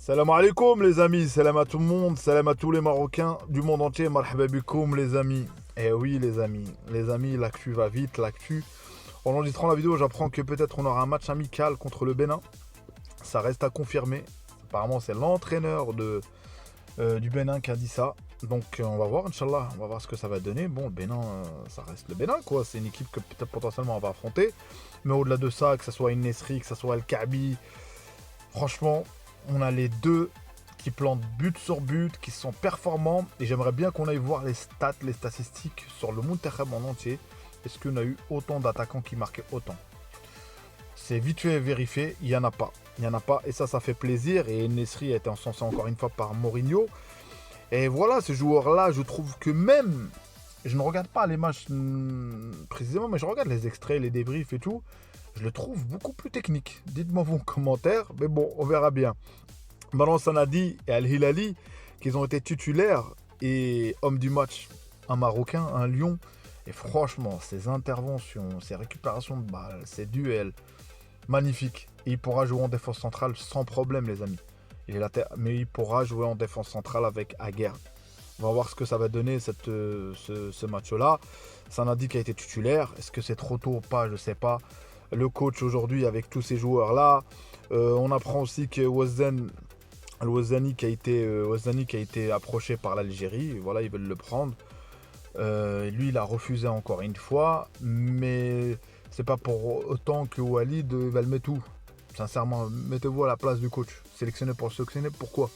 Salam alaikum les amis, salam à tout le monde, salam à tous les Marocains du monde entier, marhaba bikoum les amis. Eh oui les amis, l'actu va vite, l'actu. En enregistrant la vidéo, j'apprends que peut-être on aura un match amical contre le Bénin. Ça reste à confirmer. Apparemment c'est l'entraîneur du Bénin qui a dit ça. Donc on va voir, Inch'Allah, on va voir ce que ça va donner. Bon, le Bénin, ça reste le Bénin quoi, c'est une équipe que peut-être potentiellement on va affronter. Mais au-delà de ça, que ce soit une Nesri, que ce soit El Kaabi, franchement, on a les deux qui plantent but sur but, qui sont performants. Et j'aimerais bien qu'on aille voir les stats, les statistiques sur le Mountakhem en entier. Est-ce qu'on a eu autant d'attaquants qui marquaient autant? C'est vite fait vérifié, il n'y en a pas. Il n'y en a pas et ça fait plaisir. Et Nesri a été encensé encore une fois par Mourinho. Et voilà, ces joueurs-là, je trouve que même... Je ne regarde pas les matchs précisément, mais je regarde les extraits, les débriefs et tout. Je le trouve beaucoup plus technique. Dites-moi vos commentaires, mais bon, on verra bien. Marouane Sanadi et Al-Hilali, qui ont été titulaires et hommes du match, un Marocain, un Lion. Et franchement, ces interventions, ces récupérations de balles, ces duels, magnifiques. Et il pourra jouer en défense centrale sans problème, les amis. Mais il pourra jouer en défense centrale avec Aguerd. On va voir ce que ça va donner ce match-là. Sanadi qui a été titulaire. Est-ce que c'est trop tôt ou pas? Je ne sais pas. Le coach aujourd'hui avec tous ces joueurs-là. On apprend aussi que Al-Wazani qui a été approché par l'Algérie. Voilà, ils veulent le prendre. Lui, il a refusé encore une fois. Mais c'est pas pour autant que Walid va le mettre où. Sincèrement, mettez-vous à la place du coach. Sélectionner pour sélectionner, pourquoi?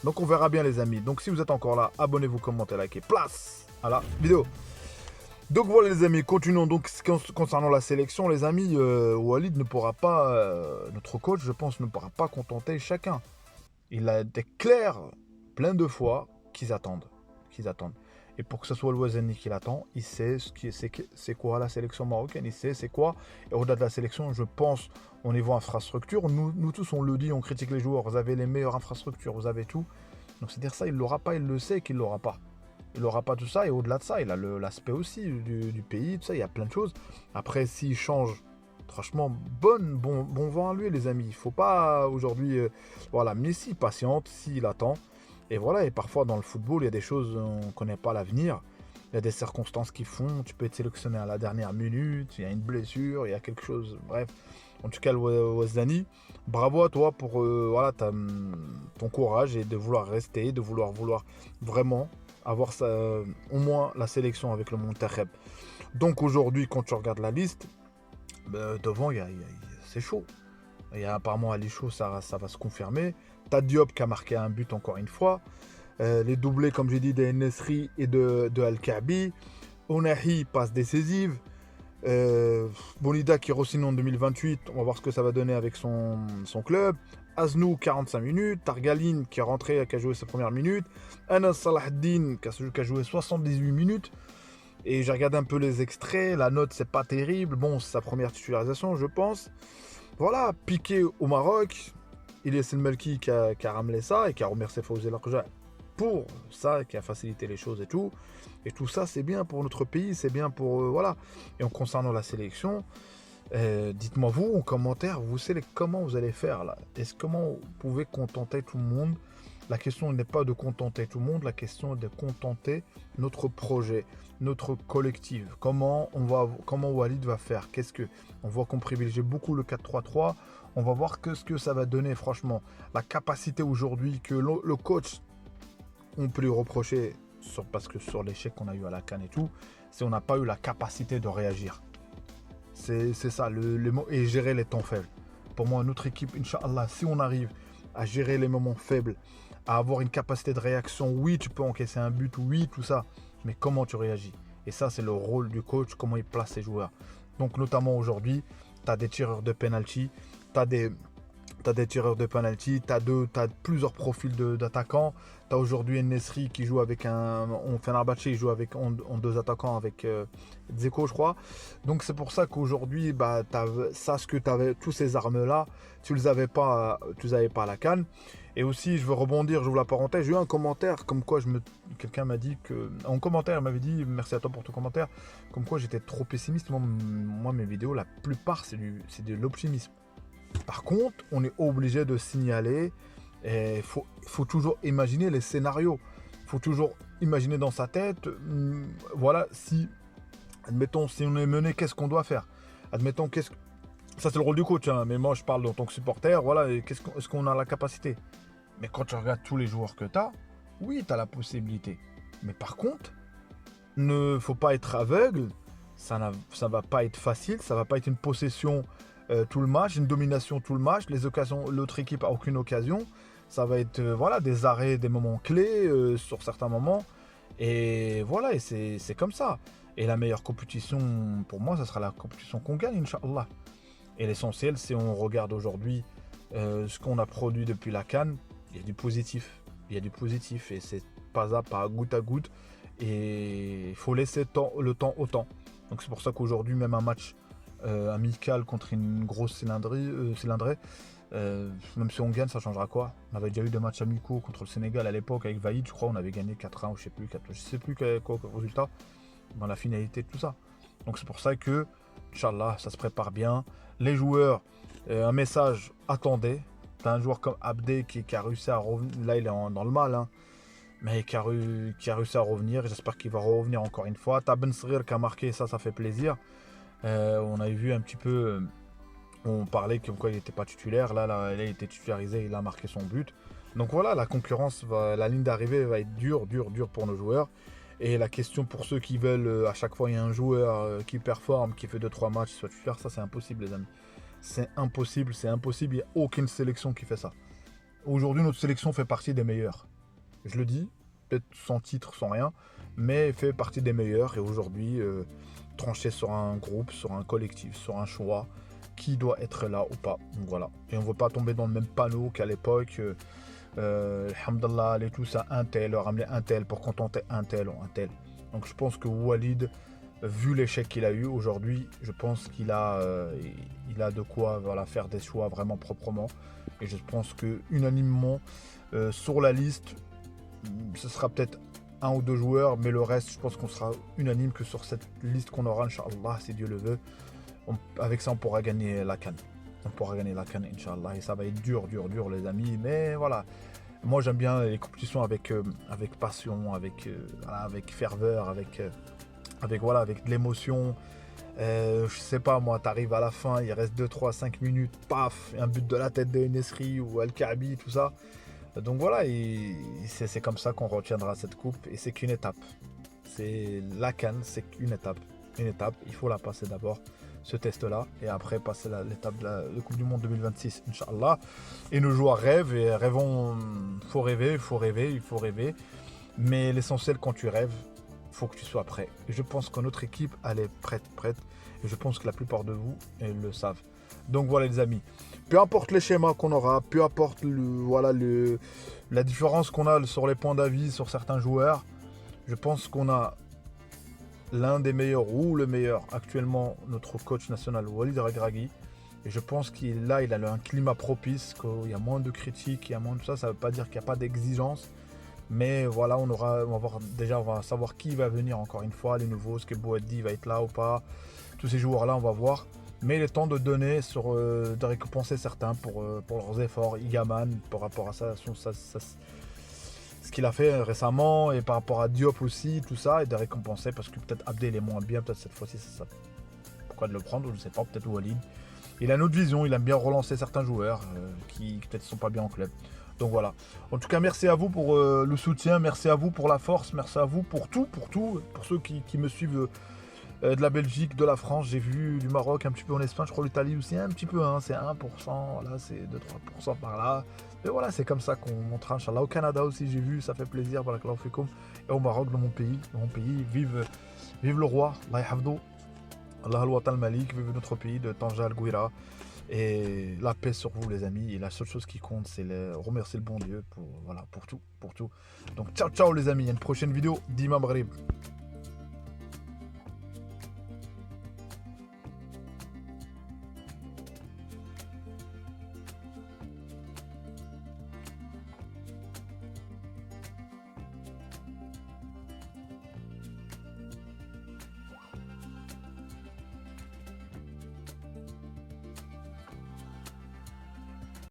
Donc on verra bien les amis. Donc si vous êtes encore là, abonnez-vous, commentez, likez. Place à la vidéo. Donc voilà les amis, continuons donc concernant la sélection les amis, Walid ne pourra pas, notre coach je pense ne pourra pas contenter chacun. Il a été clair plein de fois qu'ils attendent. Et pour que ce soit le Wazani qui l'attend, il sait c'est quoi la sélection marocaine, il sait c'est quoi. Et au-delà de la sélection, je pense au niveau infrastructure, nous tous on le dit, on critique les joueurs, vous avez les meilleures infrastructures, vous avez tout. Donc c'est-à-dire ça, il l'aura pas, il le sait qu'il l'aura pas. Il n'aura pas tout ça et au-delà de ça, il a l'aspect aussi du pays, tout ça, il y a plein de choses. Après, s'il change, franchement, bon vent à lui, les amis. Il ne faut pas aujourd'hui, voilà, mais s'il patiente, s'il attend. Et voilà, et parfois dans le football, il y a des choses, on ne connaît pas l'avenir. Il y a des circonstances qui font, tu peux être sélectionné à la dernière minute, il y a une blessure, il y a quelque chose, bref. En tout cas, le Wazani, bravo à toi pour voilà, ton courage et de vouloir rester, de vouloir vraiment avoir au moins la sélection avec le Mountakhem. Donc aujourd'hui, quand tu regardes la liste, devant, c'est chaud. Il y a apparemment Ali Chaud, ça va se confirmer. T'as Diop qui a marqué un but encore une fois. Les doublés, comme j'ai dit, des Nesri et de Al Kaabi. Onahi passe décisive. Bonida qui re-signe en 2028. On va voir ce que ça va donner avec son club. Aznou 45 minutes. Targaline qui est rentré, qui a joué ses premières minutes. Anas Salahdine qui a joué 78 minutes. Et j'ai regardé un peu les extraits. La note, c'est pas terrible. Bon, c'est sa première titularisation, je pense. Voilà, Piqué au Maroc. Ilyes El Melki qui a ramené ça et qui a remercié Fawzi Larja pour ça, qui a facilité les choses et tout. Et tout ça, c'est bien pour notre pays, c'est bien pour... voilà. Et en concernant la sélection, dites-moi vous, en commentaire, vous savez comment vous allez faire là. Comment vous pouvez contenter tout le monde? La question n'est pas de contenter tout le monde, la question est de contenter notre projet, notre collectif. Comment Walid va faire? On voit qu'on privilégie beaucoup le 4-3-3. On va voir ce que ça va donner, franchement. La capacité aujourd'hui que le coach, on peut lui reprocher, parce que sur l'échec qu'on a eu à la CAN et tout, c'est on n'a pas eu la capacité de réagir. C'est ça, le mot, et gérer les temps faibles. Pour moi, notre équipe, Inch'Allah, si on arrive à gérer les moments faibles, à avoir une capacité de réaction, oui, tu peux encaisser un but, oui, tout ça, mais comment tu réagis? Et ça, c'est le rôle du coach, comment il place ses joueurs. Donc, notamment aujourd'hui, tu as des tireurs de penalty, tu as des tireurs de penalty, tu as plusieurs profils d'attaquants. Tu as aujourd'hui Nesri qui joue avec Fenerbahçe, il joue en deux attaquants avec Dzeko, je crois. Donc c'est pour ça qu'aujourd'hui, sache que tu avais tous ces armes-là, tu les avais pas à la CAN. Et aussi, je veux rebondir, j'ouvre la parenthèse, j'ai eu un commentaire comme quoi quelqu'un m'a dit que... En commentaire, il m'avait dit, merci à toi pour ton commentaire, comme quoi j'étais trop pessimiste. Moi, mes vidéos, la plupart, c'est de l'optimisme. Par contre, on est obligé de signaler Et faut toujours imaginer les scénarios. Il faut toujours imaginer dans sa tête, voilà, si, admettons, si on est mené, qu'est-ce qu'on doit faire. Admettons, ça c'est le rôle du coach, hein, mais moi je parle en tant que supporter, voilà, est-ce qu'on a la capacité. Mais quand tu regardes tous les joueurs que tu as, oui, tu as la possibilité. Mais par contre, ne faut pas être aveugle, ça va pas être facile, ça va pas être une possession tout le match, une domination tout le match, les occasions, l'autre équipe a aucune occasion, ça va être voilà, des arrêts, des moments clés sur certains moments, et voilà, et c'est comme ça. Et la meilleure compétition, pour moi, ça sera la compétition qu'on gagne, Inch'Allah. Et l'essentiel, c'est on regarde aujourd'hui ce qu'on a produit depuis la CAN, il y a du positif, et c'est pas à pas, goutte à goutte, et il faut laisser le temps au temps. Donc c'est pour ça qu'aujourd'hui, même un match amical contre une grosse cylindrée, même si on gagne, ça changera quoi? On avait déjà eu des matchs amicaux contre le Sénégal à l'époque avec Vaïd, je crois, on avait gagné 4-1 ou je sais plus quoi le résultat dans la finalité de tout ça. Donc c'est pour ça que, Inch'Allah, ça se prépare bien. Les joueurs, un message, attendez. T'as un joueur comme Abdé qui a réussi à revenir, là il est dans le mal, hein, mais qui a réussi à revenir. J'espère qu'il va revenir encore une fois. T'as Ben Srir qui a marqué, ça fait plaisir. On avait vu un petit peu, on parlait comme quoi il n'était pas titulaire. Là, il a été titularisé, il a marqué son but. Donc voilà, la concurrence, la ligne d'arrivée va être dure pour nos joueurs. Et la question pour ceux qui veulent, à chaque fois il y a un joueur qui performe, qui fait 2-3 matchs, soit titulaire, ça c'est impossible les amis. C'est impossible, il n'y a aucune sélection qui fait ça. Aujourd'hui, notre sélection fait partie des meilleures. Je le dis, peut-être sans titre, sans rien, mais fait partie des meilleurs. Et aujourd'hui, trancher sur un groupe, sur un collectif, sur un choix, qui doit être là ou pas. Donc voilà. Et on ne veut pas tomber dans le même panneau qu'à l'époque. Alhamdulillah, les tous à un tel, ramener un tel pour contenter un tel ou un tel. Donc je pense que Walid, vu l'échec qu'il a eu aujourd'hui, je pense qu'il a, de quoi voilà, faire des choix vraiment proprement. Et je pense que unanimement sur la liste, ce sera peut-être un ou deux joueurs, mais le reste, je pense qu'on sera unanime que sur cette liste qu'on aura, Inch'Allah, si Dieu le veut. Avec ça, on pourra gagner la CAN. On pourra gagner la CAN, Inch'Allah. Et ça va être dur, les amis. Mais voilà, moi j'aime bien les compétitions avec passion, avec ferveur, avec de l'émotion. Je sais pas moi, t'arrives à la fin, il reste 2, 3, 5 minutes, paf, un but de la tête de Nesri ou Al-Kaabi, tout ça. Donc voilà, et c'est comme ça qu'on retiendra cette coupe, et c'est qu'une étape. C'est la CAN, c'est qu'une étape. Une étape, il faut la passer d'abord, ce test-là, et après passer l'étape de la Coupe du Monde 2026, Inch'Allah. Et nos joueurs rêvent, et rêvons, il faut rêver. Mais l'essentiel quand tu rêves, faut que tu sois prêt. Et je pense que notre équipe, elle est prête. Et je pense que la plupart de vous, elles le savent. Donc voilà les amis. Peu importe les schémas qu'on aura, peu importe la différence qu'on a sur les points d'avis sur certains joueurs, je pense qu'on a l'un des meilleurs ou le meilleur actuellement, notre coach national Walid Regragui. Et je pense qu'il a un climat propice, qu'il y a moins de critiques, il y a moins de ça. Ça ne veut pas dire qu'il n'y a pas d'exigence. Mais voilà, on va savoir qui va venir encore une fois, les nouveaux, est-ce que Bouaddi va être là ou pas. Tous ces joueurs-là, on va voir. Mais il est temps de donner, de récompenser certains pour leurs efforts. Igaman, par rapport à ça, ce qu'il a fait récemment, et par rapport à Diop aussi, tout ça, et de récompenser, parce que peut-être Abdel est moins bien, peut-être cette fois-ci, c'est ça. Pourquoi de le prendre, je ne sais pas, peut-être Walid. Il a une autre vision, il aime bien relancer certains joueurs qui peut-être ne sont pas bien en club. Donc voilà. En tout cas, merci à vous pour le soutien, merci à vous pour la force, merci à vous pour tout, pour ceux qui me suivent de la Belgique, de la France, j'ai vu du Maroc, un petit peu en Espagne, je crois l'Italie aussi, un petit peu, hein, c'est 1%, voilà, c'est 2-3% par là. Mais voilà, c'est comme ça qu'on montre, Inch'Allah. Au Canada aussi, j'ai vu, ça fait plaisir, barakallahu fikoum. Et au Maroc, dans mon pays, vive le roi, Allah yahfadou, Allah al-Watan al-Malik, vive notre pays de Tanja al-Gouira. Et la paix sur vous les amis, et la seule chose qui compte c'est remercier le bon Dieu pour tout. Donc ciao les amis, il y a une prochaine vidéo d'Imam Gharib.